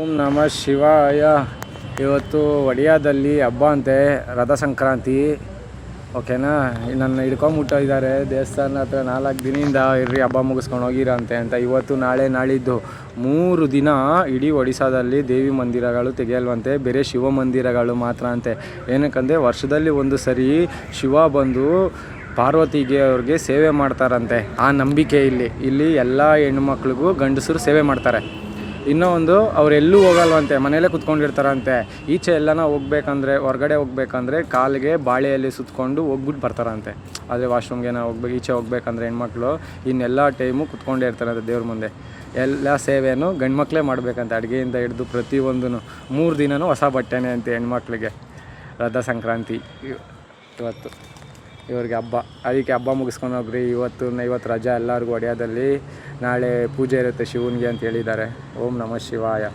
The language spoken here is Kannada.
ಓಂ ನಮಃ ಶಿವಾಯ. ಇವತ್ತು ಒಡಿಯಾದಲ್ಲಿ ಹಬ್ಬ ಅಂತೆ, ರಥ ಸಂಕ್ರಾಂತಿ. ಓಕೆನಾ, ನನ್ನ ಹಿಡ್ಕೊಂಬಿಟ್ಟು ಇದ್ದಾರೆ ದೇವಸ್ಥಾನ ಹತ್ರ. 4 ದಿನದಿಂದ ಇರ್ರಿ ಹಬ್ಬ ಮುಗಿಸ್ಕೊಂಡು ಹೋಗಿರಂತೆ ಅಂತ. ಇವತ್ತು ನಾಳೆ ನಾಳಿದ್ದು 3 ದಿನ ಇಡೀ ಒಡಿಸ್ಸಾದಲ್ಲಿ ದೇವಿ ಮಂದಿರಗಳು ತೆಗೆಯಲ್ವಂತೆ, ಬೇರೆ ಶಿವ ಮಂದಿರಗಳು ಮಾತ್ರ ಅಂತೆ. ಏನಕ್ಕಂದರೆ ವರ್ಷದಲ್ಲಿ ಒಂದು ಸರಿ ಶಿವ ಬಂದು ಪಾರ್ವತಿಗೆ ಅವ್ರಿಗೆ ಸೇವೆ ಮಾಡ್ತಾರಂತೆ. ಆ ನಂಬಿಕೆ ಇಲ್ಲಿ ಎಲ್ಲ ಹೆಣ್ಮಕ್ಳಿಗೂ ಗಂಡಸರು ಸೇವೆ ಮಾಡ್ತಾರೆ. ಇನ್ನೂ ಒಂದು, ಅವರೆಲ್ಲೂ ಹೋಗಲ್ವಂತೆ, ಮನೇಲೇ ಕುತ್ಕೊಂಡಿರ್ತಾರಂತೆ. ಈಚೆ ಎಲ್ಲನ ಹೋಗ್ಬೇಕಂದ್ರೆ, ಹೊರಗಡೆ ಹೋಗ್ಬೇಕಂದ್ರೆ ಕಾಲಿಗೆ ಬಾಳೆಯಲ್ಲಿ ಸುತ್ತಕೊಂಡು ಹೋಗ್ಬಿಟ್ಟು ಬರ್ತಾರಂತೆ. ಆದರೆ ವಾಶ್ರೂಮ್ಗೆ ಈಚೆ ಹೋಗ್ಬೇಕಂದ್ರೆ ಹೆಣ್ಮಕ್ಳು ಇನ್ನೆಲ್ಲ ಟೈಮು ಕುತ್ಕೊಂಡೇ ಇರ್ತಾರಂತೆ ದೇವ್ರ ಮುಂದೆ. ಎಲ್ಲ ಸೇವೆಯನ್ನು ಗಂಡ್ಮಕ್ಳೇ ಮಾಡಬೇಕಂತೆ, ಅಡುಗೆಯಿಂದ ಹಿಡಿದು ಪ್ರತಿಯೊಂದೂ. 3 ದಿನವೂ ಹೊಸ ಬಟ್ಟೆನೇ ಅಂತೆ ಹೆಣ್ಮಕ್ಳಿಗೆ. ರಥ ಸಂಕ್ರಾಂತಿ ಇವತ್ತು ಇವ್ರಿಗೆ ಹಬ್ಬ. ಅದಕ್ಕೆ ಹಬ್ಬ ಮುಗಿಸ್ಕೊಂಡು ಹೋಗ್ರಿ. ಇವತ್ತು ರಜಾ ಎಲ್ಲರಿಗೂ ಒಡಿಯಾದಲ್ಲಿ. ನಾಳೆ ಪೂಜೆ ಇರುತ್ತೆ ಶಿವನಿಗೆ ಅಂತ ಹೇಳಿದ್ದಾರೆ. ಓಂ ನಮಃ ಶಿವಾಯ.